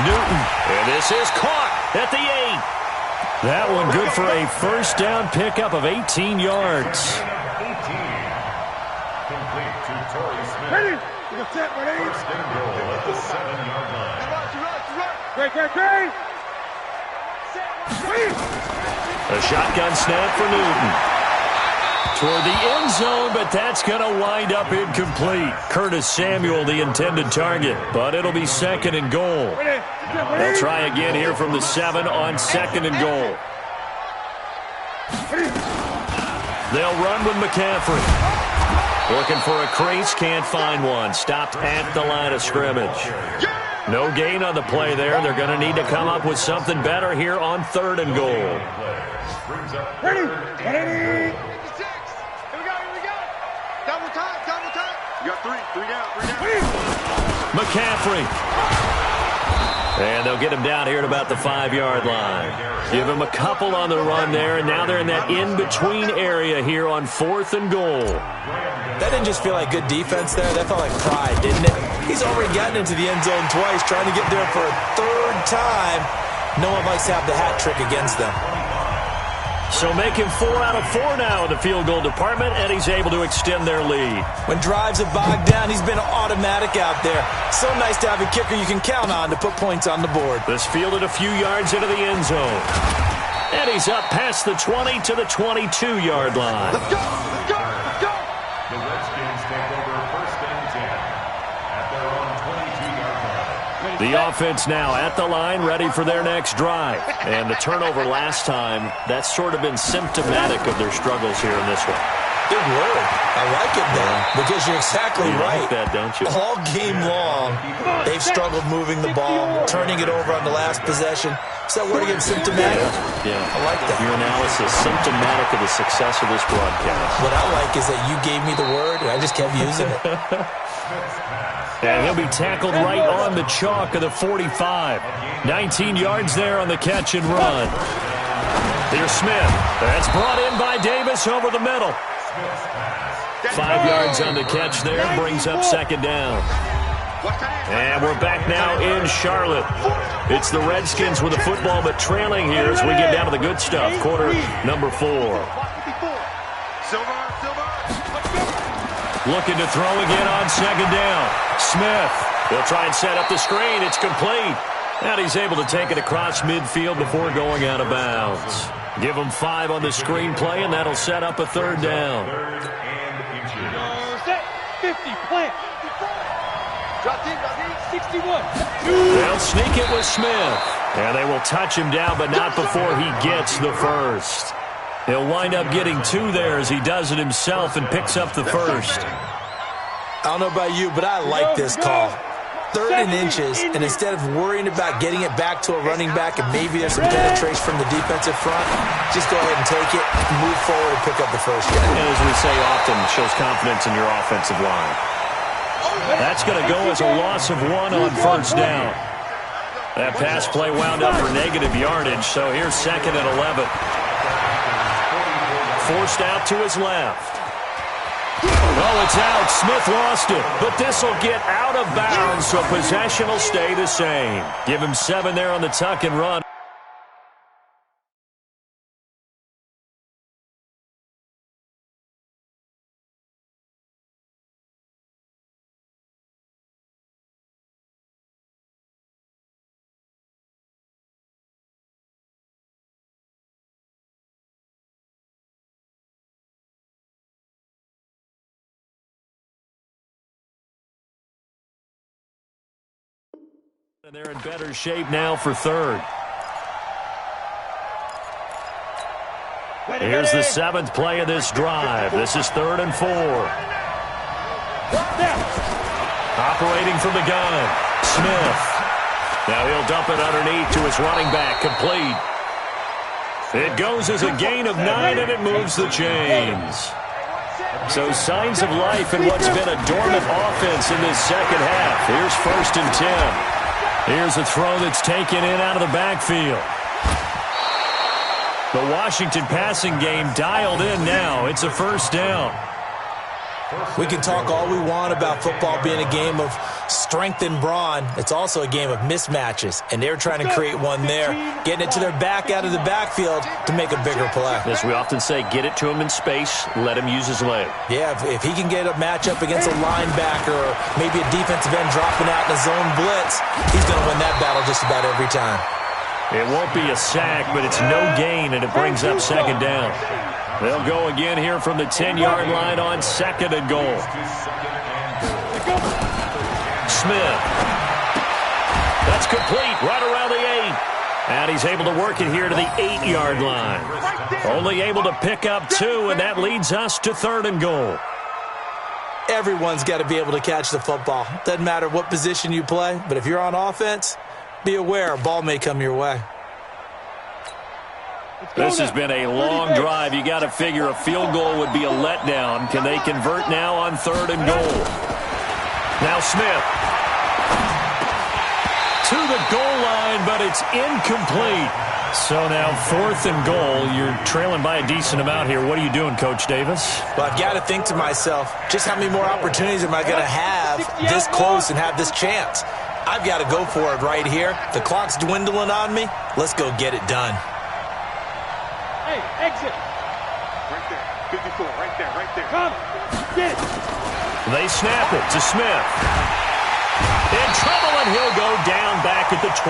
Speaker 2: Newton. And this is caught at the 8. That one good for a first down pickup of 18 yards.
Speaker 5: 18. Complete to Torrey Smith.
Speaker 4: Ready?
Speaker 5: First and goal at the 7-yard line.
Speaker 4: Great.
Speaker 2: A shotgun snap for Newton. Toward the end zone, but that's going to wind up incomplete. Curtis Samuel, the intended target, but it'll be 2nd and goal. They'll try again here from the 7 on 2nd and goal. They'll run with McCaffrey. Looking for a crease, can't find one. Stopped at the line of scrimmage. No gain on the play there. They're going to need to come up with something better here on 3rd and goal.
Speaker 4: Ready? Double time. You got three down.
Speaker 2: McCaffrey. And they'll get him down here at about the 5-yard line. Give him a couple on the run there, and now they're in that in-between area here on 4th and goal.
Speaker 3: That didn't just feel like good defense there. That felt like pride, didn't it? He's already gotten into the end zone twice, trying to get there for a 3rd time. No one likes to have the hat trick against them.
Speaker 2: So make him 4 out of 4 now in the field goal department, and he's able to extend their lead.
Speaker 3: When drives have bogged down, he's been automatic out there. So nice to have a kicker you can count on to put points on the board.
Speaker 2: This fielded a few yards into the end zone. And he's up past the 20 to the 22-yard line.
Speaker 4: Let's go.
Speaker 5: The Redskins take over 1st and 10 at their own 22-yard line.
Speaker 2: The offense now at the line, ready for their next drive. And the turnover last time, that's sort of been symptomatic of their struggles here in this one.
Speaker 3: Good word. I like it, though, because you're exactly right.
Speaker 2: You like that, don't you?
Speaker 3: All game long, they've struggled moving the ball, turning it over on the last possession. Is that word again, symptomatic?
Speaker 2: Yeah.
Speaker 3: I like that.
Speaker 2: Your analysis, symptomatic of the success of this broadcast.
Speaker 3: What I like is that you gave me the word, and I just kept using it.
Speaker 2: And he'll be tackled right on the chalk of the 45. 19 yards there on the catch and run. Here's Smith. That's brought in by Davis over the middle. 5 yards on the catch there, brings up 2nd down. And we're back now in Charlotte. It's the Redskins with the football, but trailing here as we get down to the good stuff. Quarter number 4. Looking to throw again on 2nd down. Smith will try and set up the screen. It's complete. And he's able to take it across midfield before going out of bounds. Give him 5 on the screenplay, and that'll set up a 3rd down.
Speaker 4: 50, plant. Drop in, 61.
Speaker 2: They'll sneak it with Smith. And they will touch him down, but not before he gets the first. He'll wind up getting 2 there as he does it himself and picks up the first.
Speaker 3: I don't know about you, but I like this call. 3rd and inches, and instead of worrying about getting it back to a running back and maybe there's some penetration from the defensive front, just go ahead and take it, move forward, and pick up the first down.
Speaker 2: And as we say often, shows confidence in your offensive line. That's going to go as a loss of 1 on 1st down. That pass play wound up for negative yardage, so here's 2nd and 11. Forced out to his left. Oh, it's out. Smith lost it. But this will get out of bounds, so possession will stay the same. Give him 7 there on the tuck and run. And they're in better shape now for third. Here's the 7th play of this drive. This is 3rd and 4. Operating from the gun, Smith. Now he'll dump it underneath to his running back, complete. It goes as a gain of 9, and it moves the chains. So signs of life in what's been a dormant offense in this second half. Here's 1st and 10. Here's a throw that's taken in out of the backfield. The Washington passing game dialed in now. It's a 1st down.
Speaker 3: We can talk all we want about football being a game of strength and brawn. It's also a game of mismatches, and they're trying to create one there, getting it to their back out of the backfield to make a bigger play.
Speaker 2: As we often say, get it to him in space, let him use his leg.
Speaker 3: Yeah, if he can get a matchup against a linebacker or maybe a defensive end dropping out in a zone blitz, he's going to win that battle just about every time.
Speaker 2: It won't be a sack, but it's no gain, and it brings up 2nd down. They'll go again here from the 10-yard line on 2nd and goal. Smith. That's complete right around the 8. And he's able to work it here to the 8-yard line. Only able to pick up 2, and that leads us to 3rd and goal.
Speaker 3: Everyone's got to be able to catch the football. Doesn't matter what position you play, but if you're on offense, be aware a ball may come your way.
Speaker 2: This has been a long drive. You got to figure a field goal would be a letdown. Can they convert now on 3rd and goal? Now Smith. To the goal line, but it's incomplete. So now 4th and goal. You're trailing by a decent amount here. What are you doing, Coach Davis?
Speaker 3: Well, I've got to think to myself, just how many more opportunities am I going to have this close and have this chance? I've got to go for it right here. The clock's dwindling on me. Let's go get it done.
Speaker 4: Hey, exit. Right there. 54, right there, right there. Come, get it.
Speaker 2: They snap it to Smith. In trouble, and he'll go down back at the 12.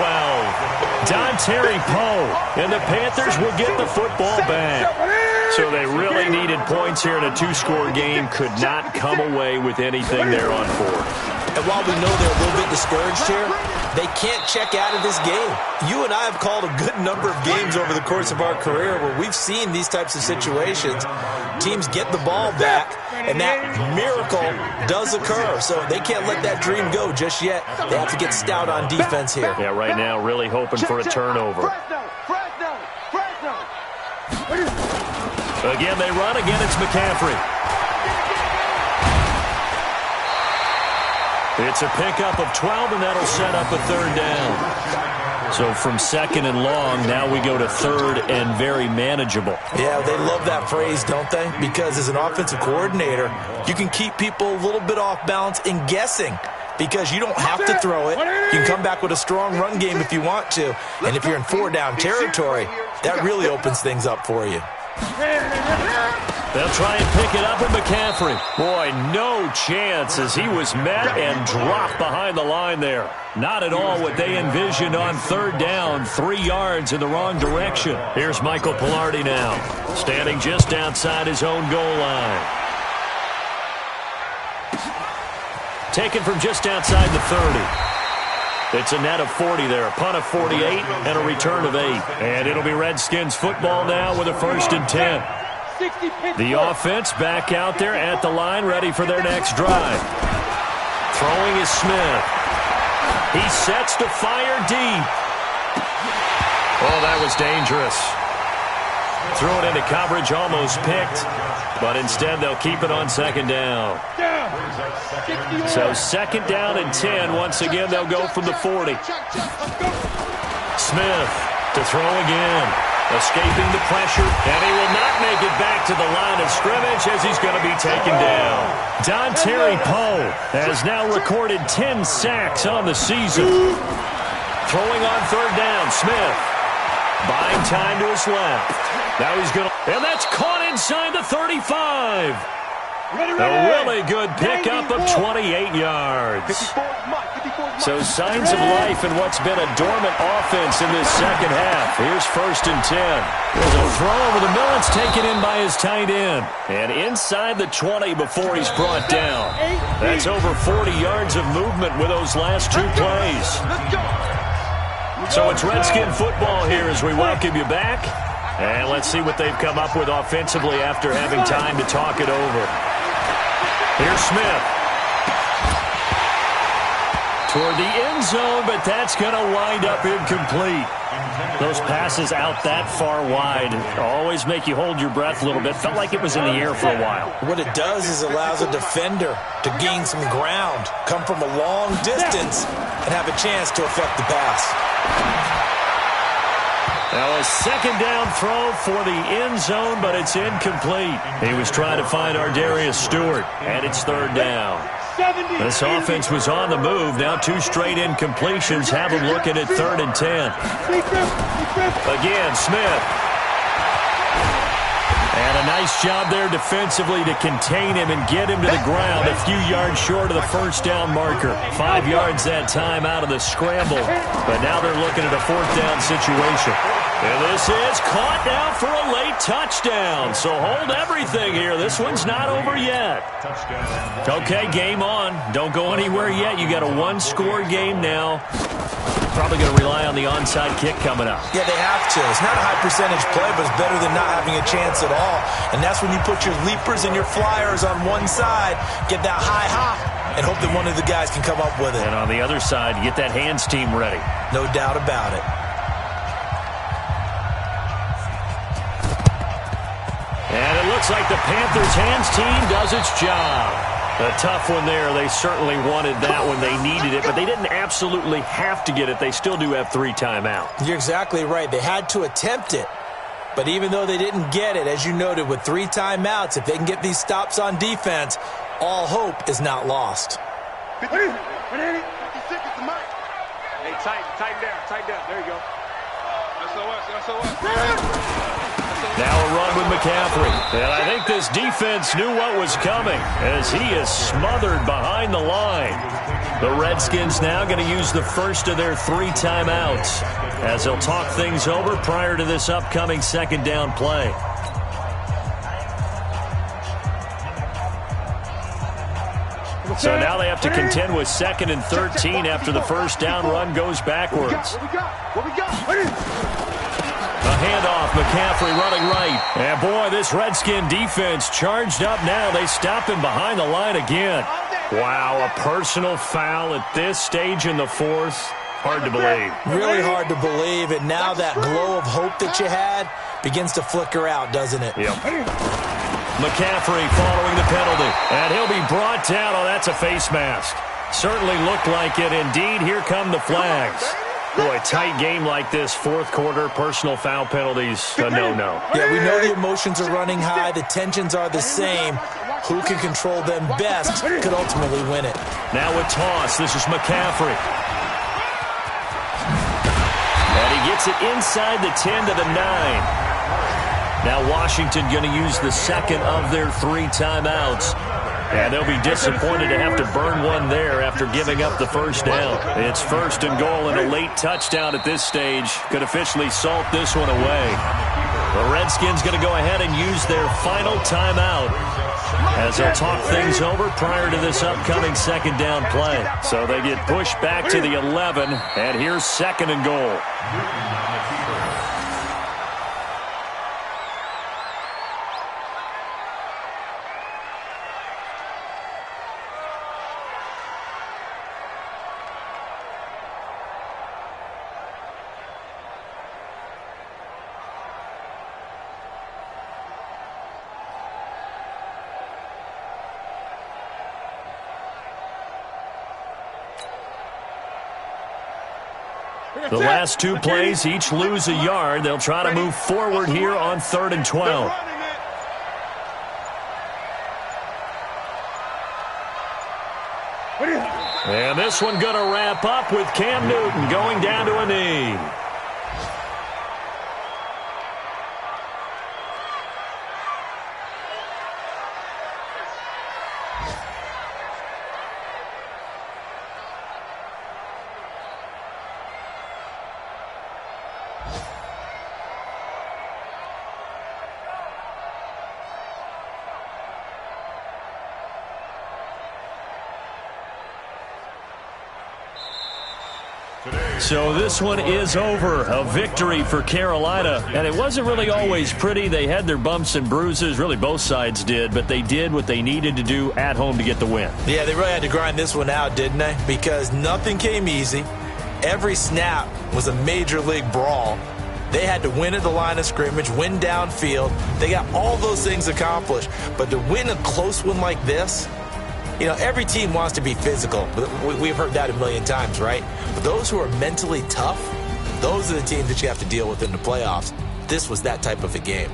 Speaker 2: Dontari Poe, and the Panthers will get the football back. So they really needed points here in a 2-score game. Could not come away with anything there on 4th.
Speaker 3: And while we know they're a little bit discouraged here, they can't check out of this game. You and I have called a good number of games over the course of our career where we've seen these types of situations. Teams get the ball back, and that miracle does occur. So they can't let that dream go just yet. They have to get stout on defense here.
Speaker 2: Yeah, right now really hoping for a turnover. Again, they run. Again, it's McCaffrey. It's a pickup of 12, and that'll set up a 3rd down. So from 2nd and long, now we go to 3rd and very manageable.
Speaker 3: Yeah, they love that phrase, don't they? Because as an offensive coordinator, you can keep people a little bit off balance and guessing because you don't have to throw it. You can come back with a strong run game if you want to. And if you're in 4-down territory, that really opens things up for you.
Speaker 2: They'll try and pick it up with McCaffrey. Boy, no chance as he was met and dropped behind the line there. Not at all what they envisioned on 3rd down, 3 yards in the wrong direction. Here's Michael Pilardi now, standing just outside his own goal line. Taken from just outside the 30. It's a net of 40 there, a punt of 48, and a return of 8. And it'll be Redskins football now with a 1st and 10. The offense back out there at the line, ready for their next drive. Throwing is Smith. He sets to fire deep. Oh, that was dangerous. Threw it into coverage, almost picked, but instead they'll keep it on 2nd down. So 2nd down and 10. Once again, they'll go from the 40. Smith to throw again. Escaping the pressure, and he will not make it back to the line of scrimmage as he's going to be taken down. Dontari Poe has now recorded 10 sacks on the season. Throwing on 3rd down, Smith. Buying time to his left. Now he's going to, and that's caught inside the 35. A really good pickup of 28 yards. So signs of life in what's been a dormant offense in this second half. Here's 1st and 10. There's a throw over the middle. It's taken in by his tight end. And inside the 20 before he's brought down. That's over 40 yards of movement with those last 2 plays. So it's Redskin football here as we welcome you back. And let's see what they've come up with offensively after having time to talk it over. Here's Smith. Toward the end zone, but that's going to wind up incomplete. Those passes out that far wide always make you hold your breath a little bit. Felt like it was in the air for a while. What it does is allows a defender to gain some ground, come from a long distance, and have a chance to affect the pass. Now a second down throw for the end zone, but it's incomplete. He was trying to find Ardarius Stewart, and it's 3rd down. This offense was on the move. Now 2 straight incompletions have them looking at 3rd and 10. Again, Smith. And a nice job there defensively to contain him and get him to the ground a few yards short of the 1st down marker. 5 yards that time out of the scramble. But now they're looking at a 4th down situation. And this is caught now for a late touchdown. So hold everything here. This one's not over yet. Okay, game on. Don't go anywhere yet. You got a 1-score game now. Probably going to rely on the onside kick coming up. Yeah, they have to. It's not a high percentage play, but it's better than not having a chance at all. And that's when you put your leapers and your flyers on one side, get that high hop, and hope that one of the guys can come up with it. And on the other side, get that hands team ready. No doubt about it. And it looks like the Panthers' hands team does its job. A tough one there. They certainly wanted that when they needed it, but they didn't absolutely have to get it. They still do have 3 timeouts. You're exactly right. They had to attempt it. But even though they didn't get it, as you noted, with 3 timeouts, if they can get these stops on defense, all hope is not lost.
Speaker 4: Hey, tighten down. There you go. SOS.
Speaker 2: Now a run with McCaffrey. And I think this defense knew what was coming as he is smothered behind the line. The Redskins now going to use the first of their 3 timeouts as they'll talk things over prior to this upcoming 2nd down play. So now they have to contend with 2nd and 13 after the 1st down run goes backwards.
Speaker 4: What we got?
Speaker 2: A handoff, McCaffrey running right. And boy, this Redskin defense charged up now. They stop him behind the line again. Wow, a personal foul at this stage in the 4th. Hard to believe. Really hard to believe. And now that glow of hope that you had begins to flicker out, doesn't it? Yep. McCaffrey following the penalty. And he'll be brought down. Oh, that's a face mask. Certainly looked like it. Indeed, here come the flags. Boy, a tight game like this, 4th quarter, personal foul penalties, a no-no. Yeah, we know the emotions are running high. The tensions are the same. Who can control them best could ultimately win it. Now a toss. This is McCaffrey. And he gets it inside the 10 to the 9. Now Washington going to use the 2nd of their 3 timeouts. And they'll be disappointed to have to burn one there after giving up the 1st down. It's 1st and goal and a late touchdown at this stage. Could officially salt this one away. The Redskins going to go ahead and use their final timeout as they'll talk things over prior to this upcoming 2nd down play. So they get pushed back to the 11, and here's 2nd and goal. The last 2 plays, each lose a yard. They'll try to move forward here on 3rd and 12. And this one going to wrap up with Cam Newton going down to a knee. So this one is over. A victory for Carolina. And it wasn't really always pretty. They had their bumps and bruises. Really, both sides did. But they did what they needed to do at home to get the win.
Speaker 3: Yeah, they really had to grind this one out, didn't they? Because nothing came easy. Every snap was a major league brawl. They had to win at the line of scrimmage, win downfield. They got all those things accomplished. But to win a close one like this, you know, every team wants to be physical. We've heard that a million times, right? But those who are mentally tough, those are the teams that you have to deal with in the playoffs. This was that type of a game.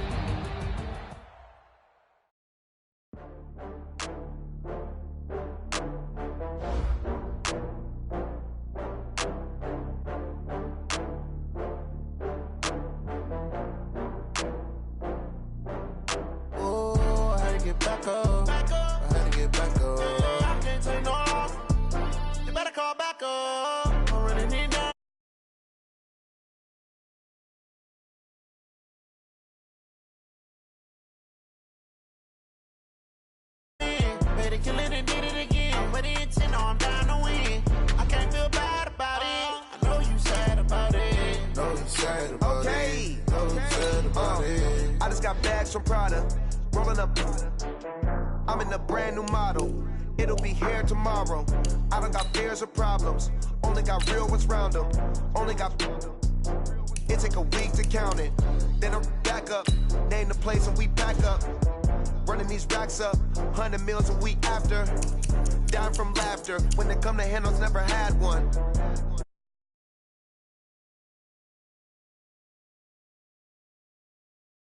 Speaker 6: I just got bags from Prada, rolling up. I'm in a brand new model. It'll be here tomorrow. I don't got fears or problems. Only got real ones round them. Only got. It take a week to count it. Then I'm back up. Name the place and we pack up. Running these racks up. 100 meals a week after. Down from laughter. When they come to handles, never had one.